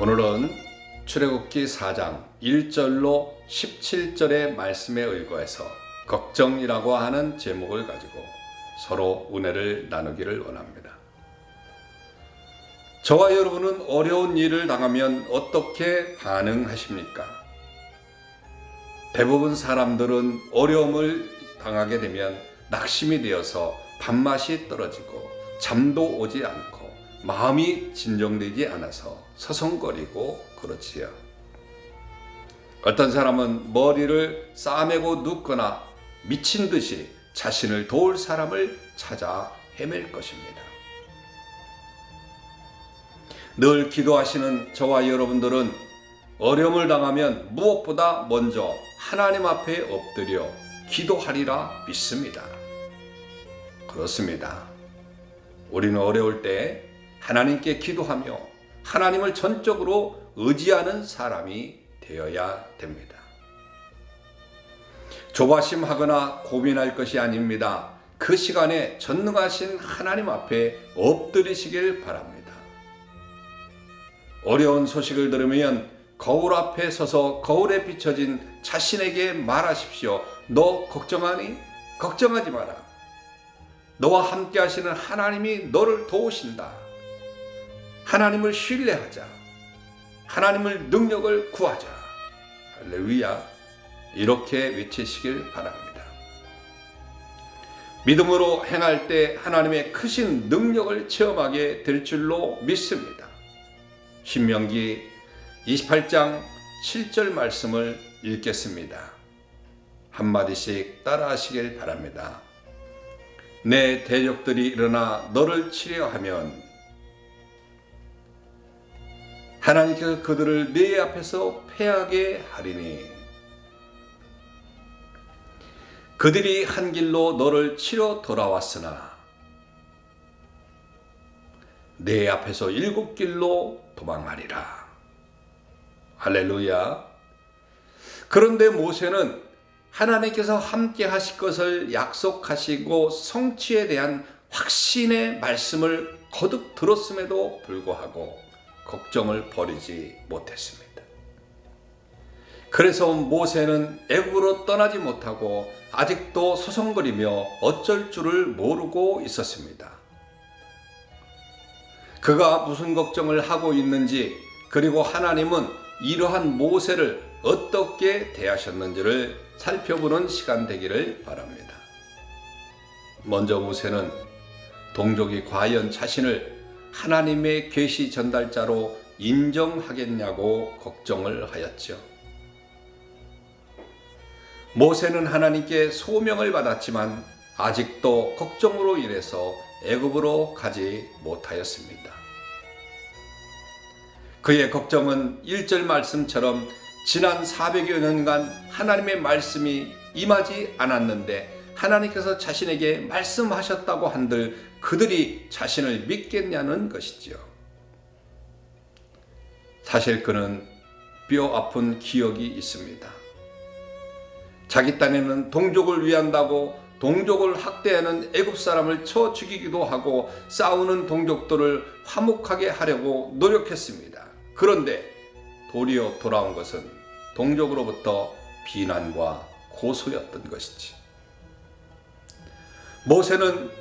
오늘은 출애굽기 4장 1절로 17절의 말씀에 의거해서 걱정이라고 하는 제목을 가지고 서로 은혜를 나누기를 원합니다. 저와 여러분은 어려운 일을 당하면 어떻게 반응하십니까? 대부분 사람들은 어려움을 당하게 되면 낙심이 되어서 밥맛이 떨어지고 잠도 오지 않고 마음이 진정되지 않아서 서성거리고 그렇지요. 어떤 사람은 머리를 싸매고 눕거나 미친 듯이 자신을 도울 사람을 찾아 헤맬 것입니다. 늘 기도하시는 저와 여러분들은 어려움을 당하면 무엇보다 먼저 하나님 앞에 엎드려 기도하리라 믿습니다. 그렇습니다. 우리는 어려울 때 하나님께 기도하며 하나님을 전적으로 의지하는 사람이 되어야 됩니다. 조바심하거나 고민할 것이 아닙니다. 그 시간에 전능하신 하나님 앞에 엎드리시길 바랍니다. 어려운 소식을 들으면 거울 앞에 서서 거울에 비춰진 자신에게 말하십시오. 너 걱정하니? 걱정하지 마라. 너와 함께 하시는 하나님이 너를 도우신다. 하나님을 신뢰하자. 하나님을 능력을 구하자. 할렐루야. 이렇게 외치시길 바랍니다. 믿음으로 행할 때 하나님의 크신 능력을 체험하게 될 줄로 믿습니다. 신명기 28장 7절 말씀을 읽겠습니다. 한마디씩 따라하시길 바랍니다. 내 대적들이 일어나 너를 치려하면 하나님께서 그들을 네 앞에서 패하게 하리니 그들이 한 길로 너를 치러 돌아왔으나 네 앞에서 7길로 도망하리라. 할렐루야. 그런데 모세는 하나님께서 함께 하실 것을 약속하시고 성취에 대한 확신의 말씀을 거듭 들었음에도 불구하고 걱정을 버리지 못했습니다. 그래서 모세는 애굽으로 떠나지 못하고 아직도 서성거리며 어쩔 줄을 모르고 있었습니다. 그가 무슨 걱정을 하고 있는지, 그리고 하나님은 이러한 모세를 어떻게 대하셨는지를 살펴보는 시간 되기를 바랍니다. 먼저 모세는 동족이 과연 자신을 하나님의 계시 전달자로 인정하겠냐고 걱정을 하였죠. 모세는 하나님께 소명을 받았지만 아직도 걱정으로 인해서 애굽으로 가지 못하였습니다. 그의 걱정은 1절 말씀처럼 지난 400여 년간 하나님의 말씀이 임하지 않았는데 하나님께서 자신에게 말씀하셨다고 한들 그들이 자신을 믿겠냐는 것이지요. 사실 그는 뼈 아픈 기억이 있습니다. 자기 딴에는 동족을 위한다고 동족을 학대하는 애굽 사람을 쳐 죽이기도 하고 싸우는 동족들을 화목하게 하려고 노력했습니다. 그런데 도리어 돌아온 것은 동족으로부터 비난과 고소였던 것이지. 모세는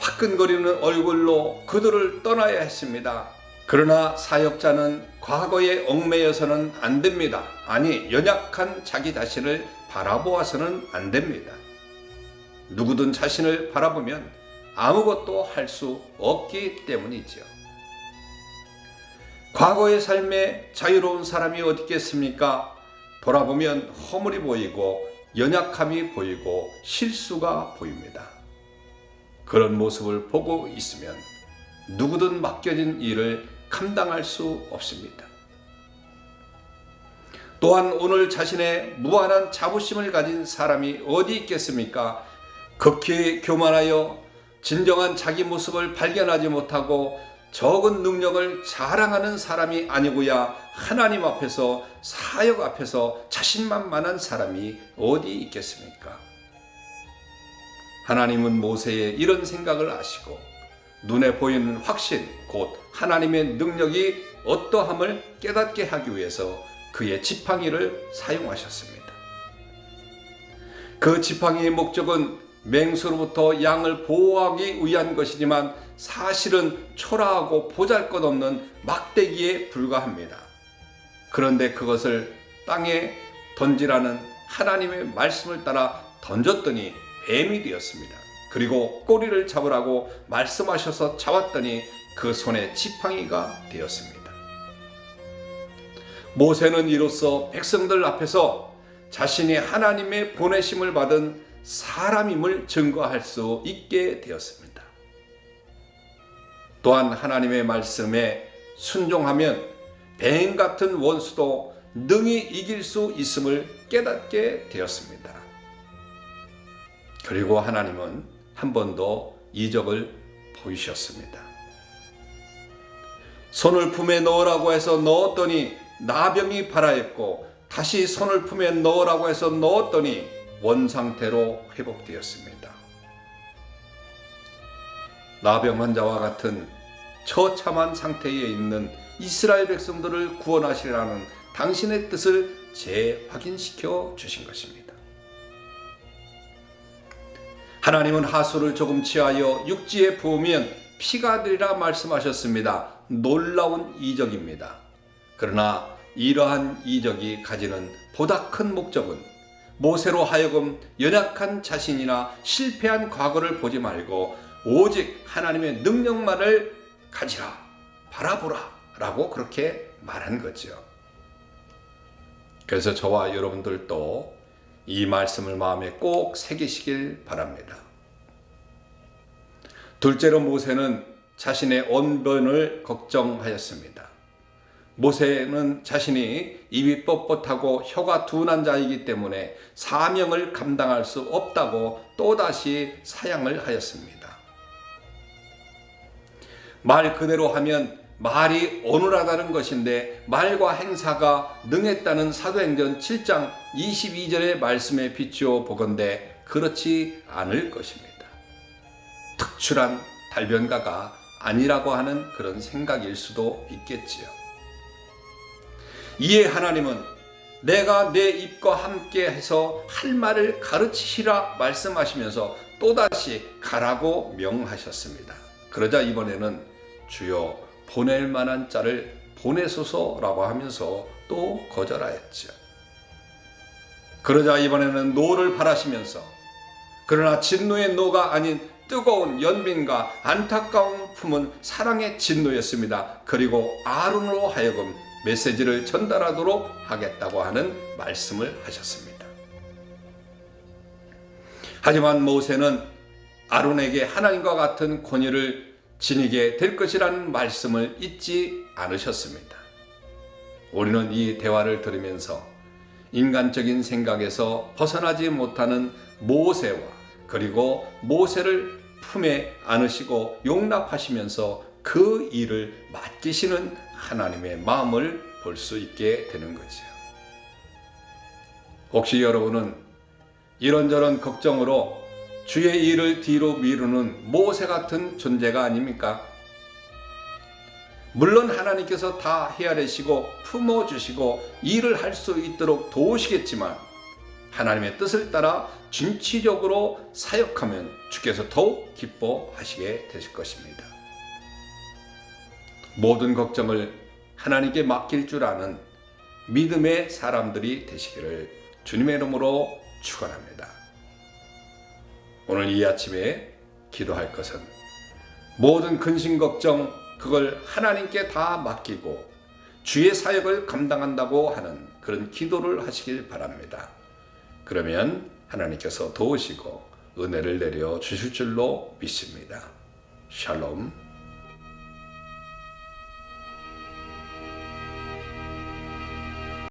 화끈거리는 얼굴로 그들을 떠나야 했습니다. 그러나 사역자는 과거에 얽매여서는 안 됩니다. 아니, 연약한 자기 자신을 바라보아서는 안 됩니다. 누구든 자신을 바라보면 아무것도 할 수 없기 때문이죠. 과거의 삶에 자유로운 사람이 어디 있겠습니까? 돌아보면 허물이 보이고 연약함이 보이고 실수가 보입니다. 그런 모습을 보고 있으면 누구든 맡겨진 일을 감당할 수 없습니다. 또한 오늘 자신의 무한한 자부심을 가진 사람이 어디 있겠습니까? 극히 교만하여 진정한 자기 모습을 발견하지 못하고 적은 능력을 자랑하는 사람이 아니고야 하나님 앞에서, 사역 앞에서 자신만만한 사람이 어디 있겠습니까? 하나님은 모세의 이런 생각을 아시고 눈에 보이는 확신, 곧 하나님의 능력이 어떠함을 깨닫게 하기 위해서 그의 지팡이를 사용하셨습니다. 그 지팡이의 목적은 맹수로부터 양을 보호하기 위한 것이지만 사실은 초라하고 보잘것없는 막대기에 불과합니다. 그런데 그것을 땅에 던지라는 하나님의 말씀을 따라 던졌더니 뱀이 되었습니다. 그리고 꼬리를 잡으라고 말씀하셔서 잡았더니 그 손에 지팡이가 되었습니다. 모세는 이로써 백성들 앞에서 자신이 하나님의 보내심을 받은 사람임을 증거할 수 있게 되었습니다. 또한 하나님의 말씀에 순종하면 뱀 같은 원수도 능히 이길 수 있음을 깨닫게 되었습니다. 그리고 하나님은 한 번 더 이적을 보이셨습니다. 손을 품에 넣으라고 해서 넣었더니 나병이 발하였고, 다시 손을 품에 넣으라고 해서 넣었더니 원상태로 회복되었습니다. 나병 환자와 같은 처참한 상태에 있는 이스라엘 백성들을 구원하시라는 당신의 뜻을 재확인시켜 주신 것입니다. 하나님은 하수를 조금 취하여 육지에 부으면 피가 되리라 말씀하셨습니다. 놀라운 이적입니다. 그러나 이러한 이적이 가지는 보다 큰 목적은 모세로 하여금 연약한 자신이나 실패한 과거를 보지 말고 오직 하나님의 능력만을 가지라, 바라보라 라고 그렇게 말한 거죠. 그래서 저와 여러분들도 이 말씀을 마음에 꼭 새기시길 바랍니다. 둘째로 모세는 자신의 언변을 걱정하였습니다. 모세는 자신이 입이 뻣뻣하고 혀가 둔한 자이기 때문에 사명을 감당할 수 없다고 또다시 사양을 하였습니다. 말 그대로 하면 말이 어눌하다는 것인데 말과 행사가 능했다는 사도행전 7장 22절의 말씀에 비추어 보건대 그렇지 않을 것입니다. 특출한 달변가가 아니라고 하는 그런 생각일 수도 있겠지요. 이에 하나님은 내가 내 입과 함께 해서 할 말을 가르치시라 말씀하시면서 또다시 가라고 명하셨습니다. 그러자 이번에는 주여 보낼 만한 자를 보내소서라고 하면서 또 거절하였죠. 그러자 이번에는 노를 바라시면서, 그러나 진노의 노가 아닌 뜨거운 연민과 안타까운 품은 사랑의 진노였습니다. 그리고 아론으로 하여금 메시지를 전달하도록 하겠다고 하는 말씀을 하셨습니다. 하지만 모세는 아론에게 하나님과 같은 권위를 지니게 될 것이라는 말씀을 잊지 않으셨습니다. 우리는 이 대화를 들으면서 인간적인 생각에서 벗어나지 못하는 모세와 그리고 모세를 품에 안으시고 용납하시면서 그 일을 맡기시는 하나님의 마음을 볼 수 있게 되는 거죠. 혹시 여러분은 이런저런 걱정으로 주의 일을 뒤로 미루는 모세 같은 존재가 아닙니까? 물론 하나님께서 다 헤아리시고 품어주시고 일을 할 수 있도록 도우시겠지만 하나님의 뜻을 따라 진취적으로 사역하면 주께서 더욱 기뻐하시게 되실 것입니다. 모든 걱정을 하나님께 맡길 줄 아는 믿음의 사람들이 되시기를 주님의 이름으로 축원합니다. 오늘 이 아침에 기도할 것은 모든 근심 걱정 그걸 하나님께 다 맡기고 주의 사역을 감당한다고 하는 그런 기도를 하시길 바랍니다. 그러면 하나님께서 도우시고 은혜를 내려 주실 줄로 믿습니다. 샬롬.